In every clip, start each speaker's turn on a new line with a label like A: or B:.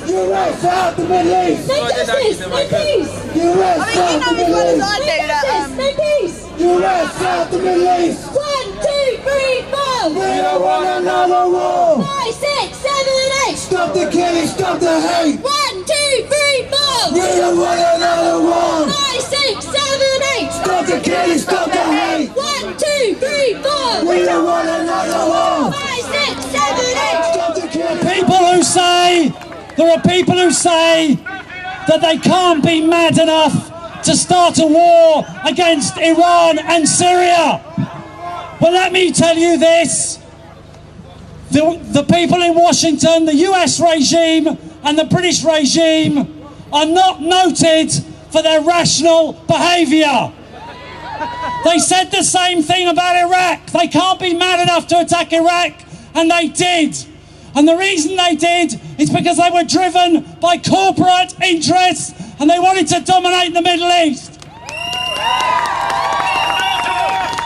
A: US out the Middle East!
B: No justice, no peace!
A: US out the Middle East!
B: No justice, no peace!
A: US out the Middle East!
B: 1, 2, 3, 4!
A: We don't want another war!
B: 5, 6, 7 and 8!
A: Stop the killing, stop the hate!
B: 1, 2, 3, 4!
A: We don't want another war!
B: 5, 6, 7 and 8!
A: Stop the killing, stop the hate!
B: 1, 2, 3, 4!
A: We don't want another war!
B: 5, 6, 7 and 8!
A: Stop the killing!
C: There are people who say that they can't be mad enough to start a war against Iran and Syria. Well, let me tell you this. The people in Washington, the US regime and the British regime are not noted for their rational behaviour. They said the same thing about Iraq. They can't be mad enough to attack Iraq, and they did. And the reason they did is because they were driven by corporate interests and they wanted to dominate the Middle East.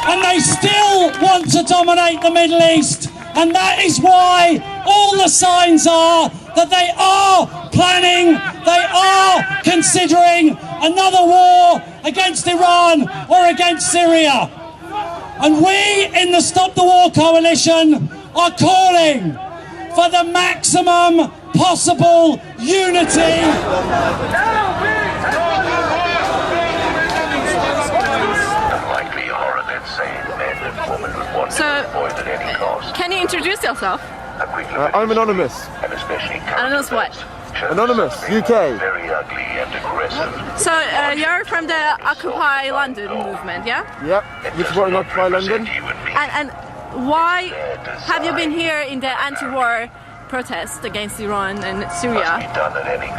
C: And they still want to dominate the Middle East. And that is why all the signs are that they are planning, they are considering another war against Iran or against Syria. And we in the Stop the War Coalition are calling for the maximum possible unity.
D: So, can you introduce yourself?
E: I'm anonymous.
D: Anonymous what?
E: Anonymous, UK.
D: So, you're from the Occupy London movement, yeah?
E: Yep, you're supporting Occupy London.
D: And why have you been here in the anti-war protest against Iran and Syria?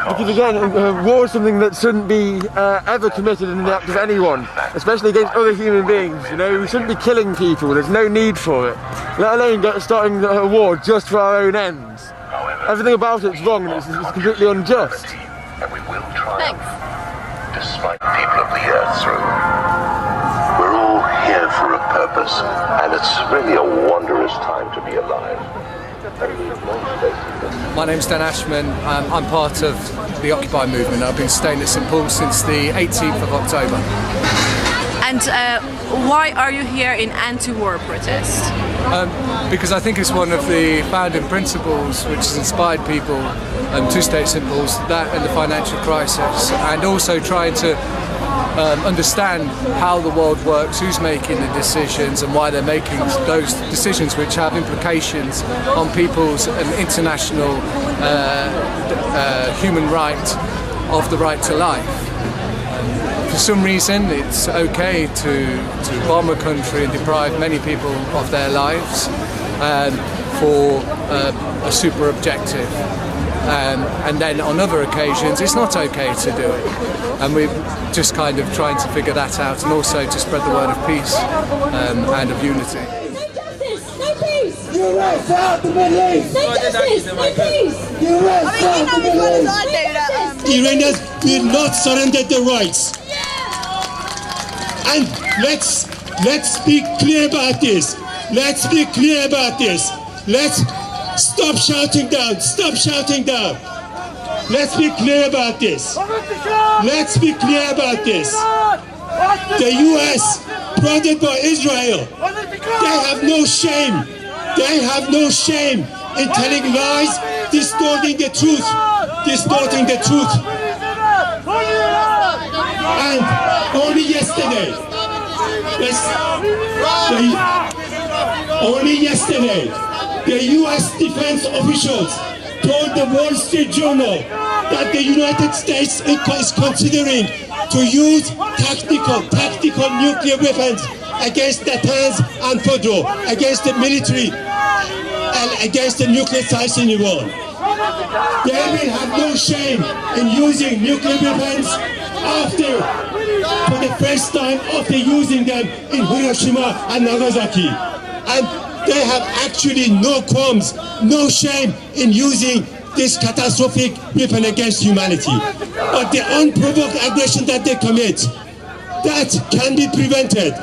E: Because again, war is something that shouldn't be ever committed in the act of anyone, especially against other human beings. You know, we shouldn't be killing people. There's no need for it. Let alone starting a war just for our own ends. Everything about it's wrong and it's completely unjust.
D: Thanks.
F: Despite the people of the earth through. We're all here for a purpose, and it's really a wondrous time to be alive.
G: My name's Dan Ashman. I'm part of the Occupy movement. I've been staying at St Paul's since the 18th of October.
D: And why are you here in anti-war protest?
G: Because I think it's one of the founding principles which has inspired people to stay at St Paul's, that and the financial crisis, and also trying to understand how the world works, who's making the decisions and why they're making those decisions which have implications on people's international human right of the right to life. For some reason it's okay to bomb a country and deprive many people of their lives for a super objective. And then on other occasions it's not okay to do it, and we're just kind of trying to figure that out, and also to spread the word of peace and of unity.
B: No justice, no peace!
A: US out the Middle East!
B: No justice, no peace!
A: US out the Middle East!
H: The Iranians will not surrender their rights. And let's be clear about this. Let's be clear about this. Let's stop shouting down. Stop shouting down. Let's be clear about this. Let's be clear about this. The US, prodded by Israel, they have no shame. They have no shame in telling lies, distorting the truth. Distorting the truth. And only yesterday, the US defense officials told the Wall Street Journal that the United States is considering to use tactical nuclear weapons against Natanz and Fordo, against the military and against the nuclear sites in Iran. They will have no shame in using nuclear weapons for the first time after using them in Hiroshima and Nagasaki. And they have actually no qualms, no shame in using this catastrophic weapon against humanity. But the unprovoked aggression that they commit, that can be prevented.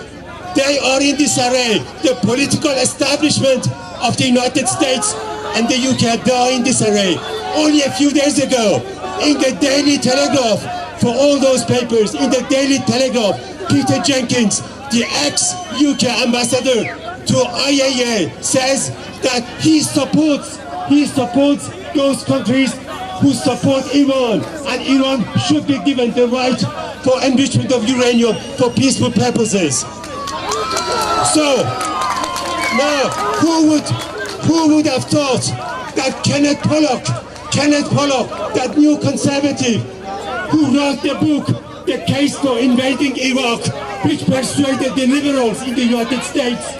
H: They are in disarray. The political establishment of the United States and the UK, they are in disarray. only a few days ago, in the Daily Telegraph, for all those papers, in the Daily Telegraph, Peter Jenkins, the ex-UK ambassador to IAEA, says that he supports those countries who support Iran, and Iran should be given the right for enrichment of uranium for peaceful purposes. So, now, who would have thought that Kenneth Pollock, that new conservative, who wrote the book, The Case for Invading Iraq, which persuaded the liberals in the United States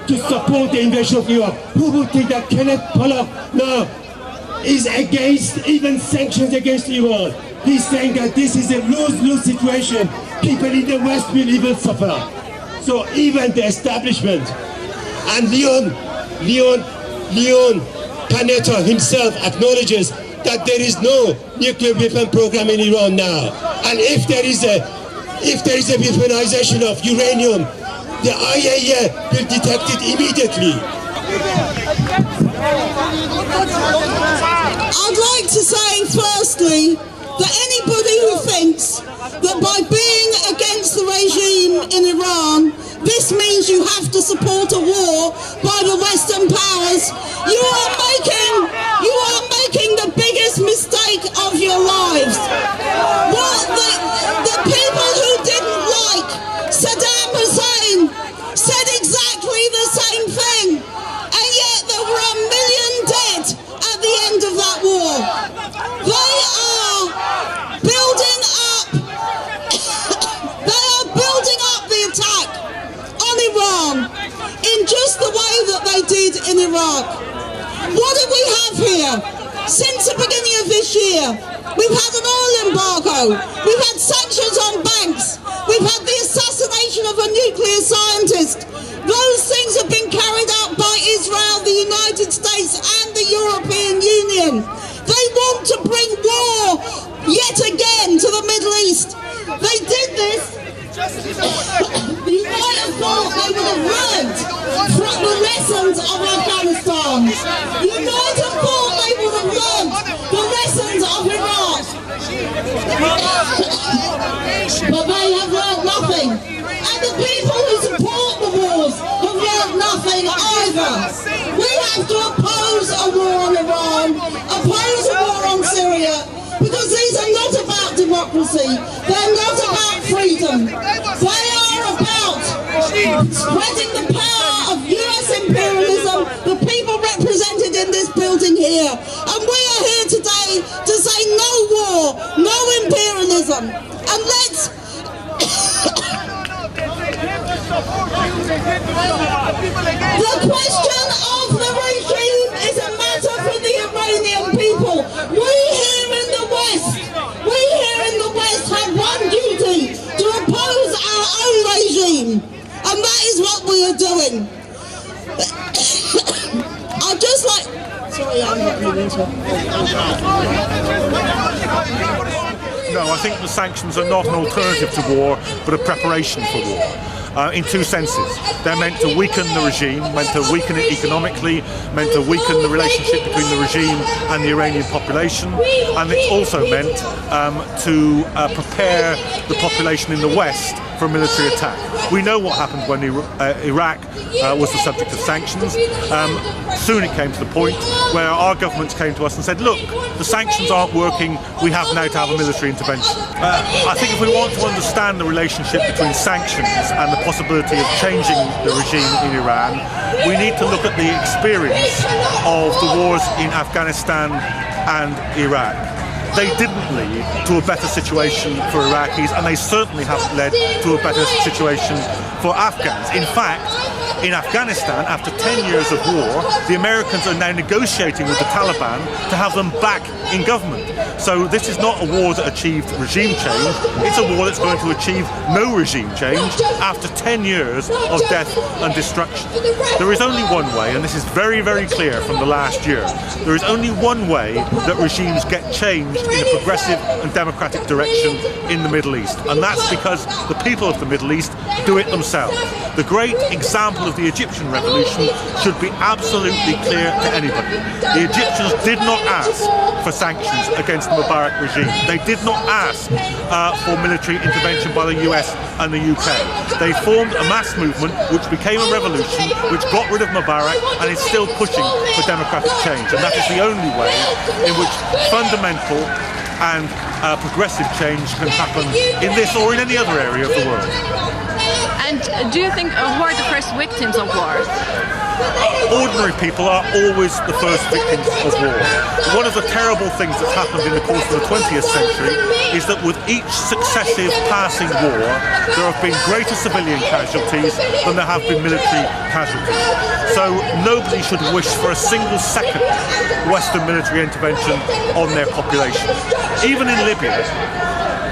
H: to support the invasion of Iraq. Who would think that Kenneth Pollock now is against even sanctions against Iran? He's saying that this is a lose-lose situation. People in the West will even suffer. So even the establishment, and Leon Panetta himself acknowledges that there is no nuclear weapon program in Iran now. And if there is a weaponization of uranium, the IAEA will detect it immediately.
I: I'd like to say firstly that anybody who thinks that by being against the regime in Iran, this means you have to support a war by the Western powers, you are making the biggest mistake of your lives. What the people who didn't like Saddam Hussein said exactly the same thing, and yet there were 1 million dead at the end of that war. They are building up the attack on Iran in just the way that they did in Iraq. What do we have here? Since the beginning of this year, we've had an oil embargo, we've had sanctions on banks, we've had the assassination of a nuclear scientist. Those things have been carried out by Israel, the United States and the European Union. They want to bring war yet again to the Middle East. They did this. You might have thought they would have learned from the lessons of Afghanistan. You might have thought they would have learned the lessons of Iraq. But they have learned nothing. And the people who support the wars have learned nothing either. We have to oppose a war on Iran, oppose a war on Syria, because these are not about democracy, they're not about freedom, they are about spreading the power of US imperialism, the people represented in this building here. And we are here today to say no war, no imperialism, and let's the question of the regime is a matter for the Iranian people. We here in the West have one duty, to oppose our own regime, and that is what we are doing. I'd just like... Sorry, I'm not moving to...
J: No, I think the sanctions are not an alternative to war, but a preparation for war. In two senses. They're meant to weaken the regime, meant to weaken it economically, meant to weaken the relationship between the regime and the Iranian population, and it's also meant to prepare the population in the West for a military attack. We know what happened when Iraq was the subject of sanctions. Soon it came to the point where our governments came to us and said, look, the sanctions aren't working, we have now to have a military intervention. I think if we want to understand the relationship between sanctions and the possibility of changing the regime in Iran, we need to look at the experience of the wars in Afghanistan and Iraq. They didn't lead to a better situation for Iraqis, and they certainly haven't led to a better situation for Afghans. In fact, in Afghanistan, after 10 years of war, the Americans are now negotiating with the Taliban to have them back in government. So this is not a war that achieved regime change, it's a war that's going to achieve no regime change after 10 years of death and destruction. There is only one way, and this is very, very clear from the last year, there is only one way that regimes get changed in a progressive and democratic direction in the Middle East, and that's because the people of the Middle East do it themselves. The great example of of the Egyptian revolution should be absolutely clear to anybody. The Egyptians did not ask for sanctions against the Mubarak regime. They did not ask for military intervention by the US and the UK. They formed a mass movement which became a revolution, which got rid of Mubarak and is still pushing for democratic change. And that is the only way in which fundamental and progressive change can happen in this or in any other area of the world.
D: And do you think who are the first victims of war?
J: Ordinary people are always the first victims of war. One of the terrible things that's happened in the course of the 20th century is that with each successive passing war, there have been greater civilian casualties than there have been military casualties. So nobody should wish for a single second Western military intervention on their population. Even in Libya,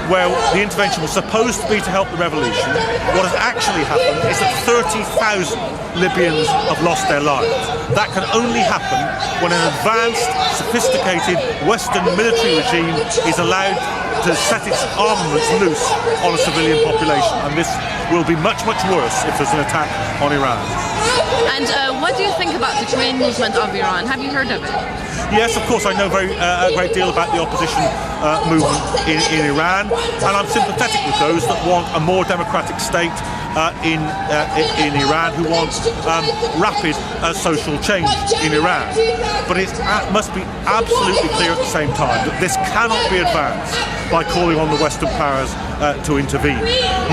J: where the intervention was supposed to be to help the revolution, what has actually happened is that 30,000 Libyans have lost their lives. That can only happen when an advanced, sophisticated Western military regime is allowed to set its armaments loose on a civilian population, and this will be much, much worse if there's an attack on Iran.
D: And what do you think about the Green Movement of Iran? Have you heard of it?
J: Yes, of course, I know a great deal about the opposition movement in Iran, and I'm sympathetic with those that want a more democratic state in Iran, who want rapid social change in Iran. But it must be absolutely clear at the same time that this cannot be advanced by calling on the Western powers to intervene.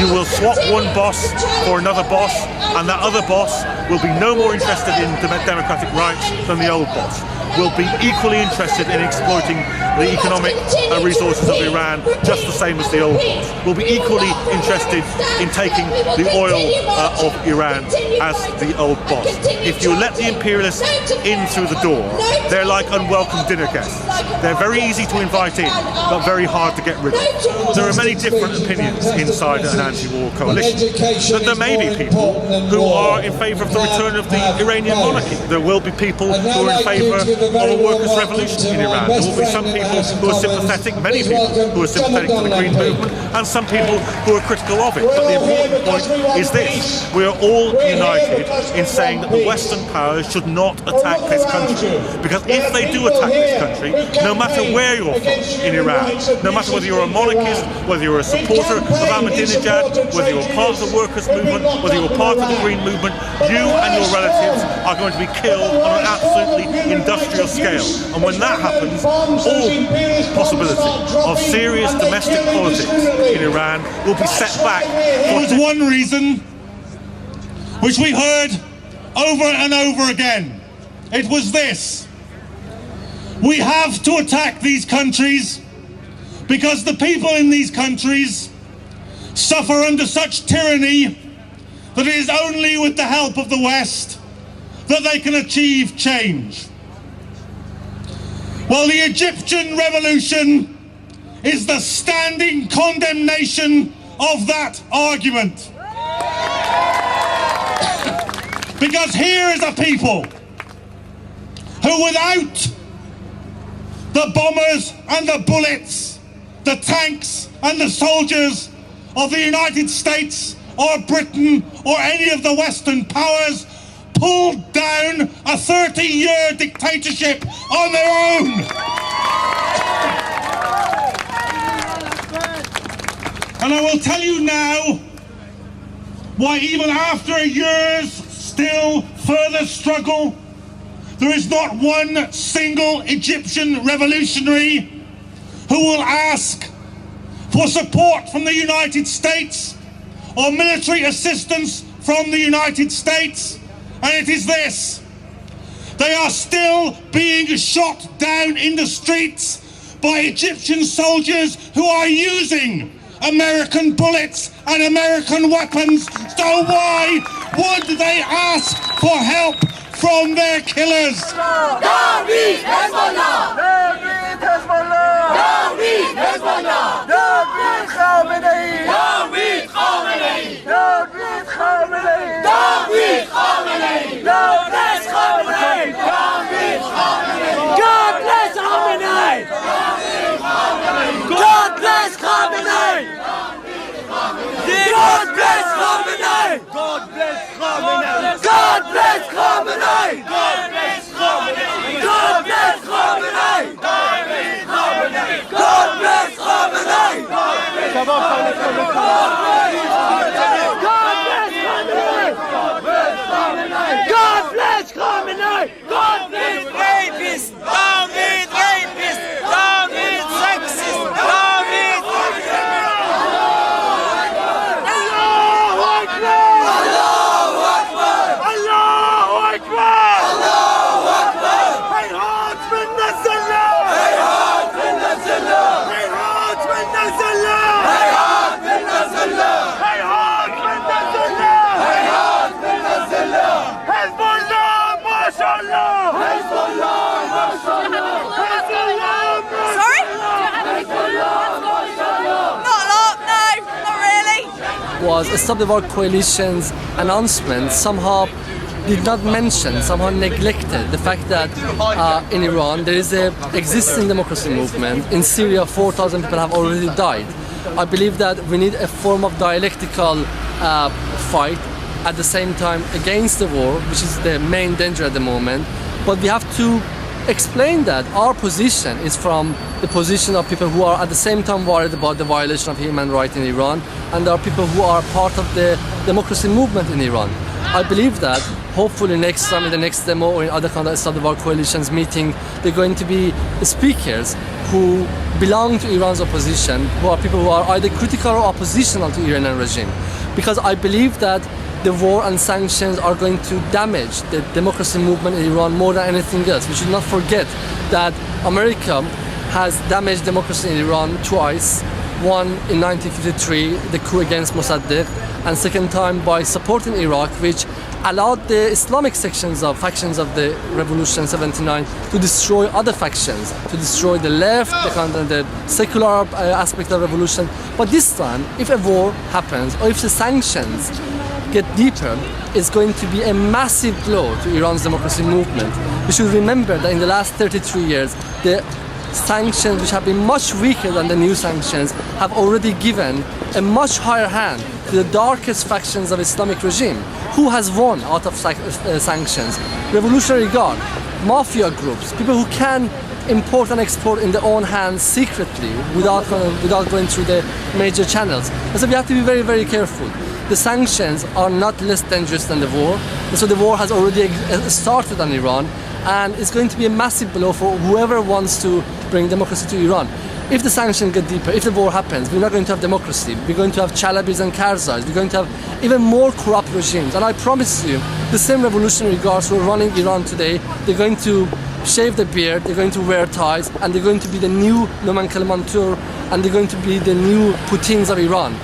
J: You will swap one boss for another boss, and that other boss will be no more interested in democratic rights than the old boss. Will be equally interested in exploiting the economic resources of Iran just the same as the old boss. Will be equally interested in taking the oil of Iran as the old boss. If you let the imperialists in through the door, they're like unwelcome dinner guests. They're very easy to invite in, but very hard to get rid of. There are many different opinions inside an anti-war coalition. But there may be people who are in favour of the return of the Iranian monarchy. There will be people who are in favour of a workers' revolution in Iran. There will be some people who are sympathetic, many people who are sympathetic to the Green Movement, and some people who are critical of it. But the important point is this: we are all united in saying that the Western powers should not attack this country. Because if they do attack this country, no matter where you're from in Iran, no matter whether you're a monarchist, whether you're a supporter of Ahmadinejad, whether you're part of the workers' movement, whether you're part of the Green Movement, you and your relatives are going to be killed on an absolutely industrial scale. And when that happens, all possibility of serious domestic politics in Iran will be set back.
K: There was one reason which we heard over and over again. It was this: we have to attack these countries because the people in these countries suffer under such tyranny that it is only with the help of the West that they can achieve change. Well, the Egyptian revolution is the standing condemnation of that argument. Because here is a people who, without the bombers and the bullets, the tanks and the soldiers of the United States or Britain or any of the Western powers, pulled down a 30-year dictatorship on their own. And I will tell you now why, even after a year's still further struggle, there is not one single Egyptian revolutionary who will ask for support from the United States or military assistance from the United States. And it is this: they are still being shot down in the streets by Egyptian soldiers who are using American bullets and American weapons. So why would they ask for help from their killers?
A: Don't beat Hezbollah! Don't beat Hezbollah! Don't beat Hezbollah! Don't beat Khamenei! Don't beat Khamenei! Don't beat Khamenei! Don't beat Khamenei! Don't bless Khamenei! Don't beat Khamenei! God bless Khamenei! God bless Khamenei! God bless Khamenei! God bless Khamenei! God
L: was Stop the War Coalition's announcement somehow did not mention, somehow neglected the fact that in Iran there is an existing democracy movement. In Syria, 4,000 people have already died. I believe that we need a form of dialectical fight at the same time against the war, which is the main danger at the moment. But we have to explain that our position is from the position of people who are at the same time worried about the violation of human rights in Iran, and there are people who are part of the democracy movement in Iran. I believe that hopefully next time in the next demo or in other kind of Stop the War Coalition's meeting, there are going to be speakers who belong to Iran's opposition, who are people who are either critical or oppositional to Iranian regime. Because I believe that the war and sanctions are going to damage the democracy movement in Iran more than anything else. We should not forget that America has damaged democracy in Iran twice. One in 1953, the coup against Mossadegh, and second time by supporting Iraq, which allowed the Islamic factions of the revolution 79 to destroy other factions, to destroy the left, the secular aspect of the revolution. But this time, if a war happens, or if the sanctions get deeper, it's going to be a massive blow to Iran's democracy movement. We should remember that in the last 33 years, the sanctions, which have been much weaker than the new sanctions, have already given a much higher hand to the darkest factions of Islamic regime. Who has won out of sanctions? Revolutionary Guard, mafia groups, people who can import and export in their own hands secretly without going through the major channels. And so we have to be very, very careful. The sanctions are not less dangerous than the war. And so the war has already started on Iran, and it's going to be a massive blow for whoever wants to bring democracy to Iran. If the sanctions get deeper, if the war happens, we're not going to have democracy. We're going to have Chalabis and Karzais. We're going to have even more corrupt regimes. And I promise you, the same Revolutionary Guards who are running Iran today, they're going to shave the beard, they're going to wear ties, and they're going to be the new nomenclature, and they're going to be the new Putins of Iran.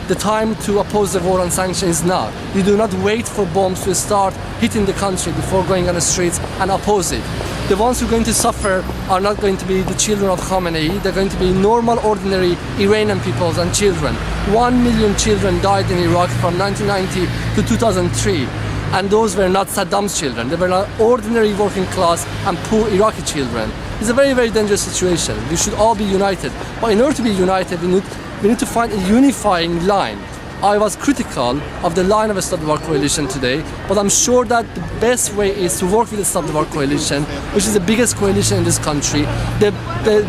L: The time to oppose the war and sanctions is now. You do not wait for bombs to start hitting the country before going on the streets and oppose it. The ones who are going to suffer are not going to be the children of Khamenei. They're going to be normal, ordinary Iranian peoples and children. 1 million children died in Iraq from 1990 to 2003. And those were not Saddam's children. They were not ordinary working class and poor Iraqi children. It's a very, very dangerous situation. We should all be united. But in order to be united, we need to find a unifying line. I was critical of the line of a Stop the War Coalition today, but I'm sure that the best way is to work with the Stop the War Coalition, which is the biggest coalition in this country. The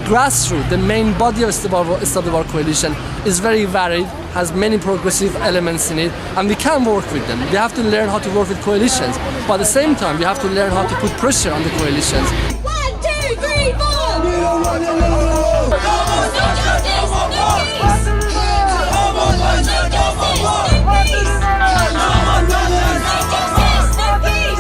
L: grassroots, the main body of Stop the War Coalition is very varied, has many progressive elements in it, and we can work with them. We have to learn how to work with coalitions, but at the same time, we have to learn how to put pressure on the coalitions.
B: 1, 2, 3, 4! No justice, no peace! No justice, no peace!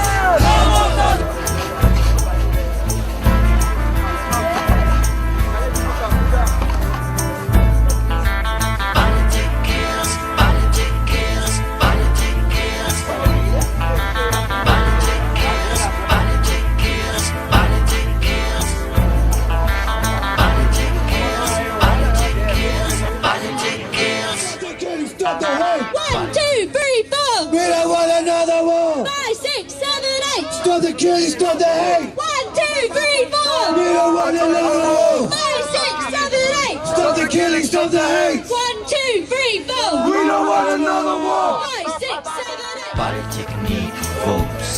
A: Stop the killing, stop the hate!
B: 1, 2, 3, 4!
A: We don't want another war!
B: 5, 6, 7, 8!
A: Stop the killing, stop the hate!
B: 1, 2, 3, 4!
A: We don't want another war!
B: 5, 6, 7, 8!
M: Politics needs votes.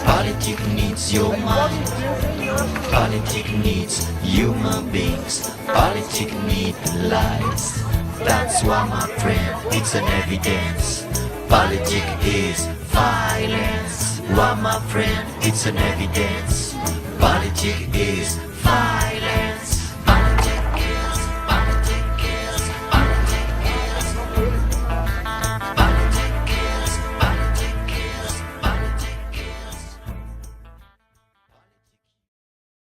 M: Politics needs your mind. Politics needs human beings. Politics needs lives. That's why, my friend, it's an evidence. Politics is violence. Why, my friend, it's an evidence. Politics is violence.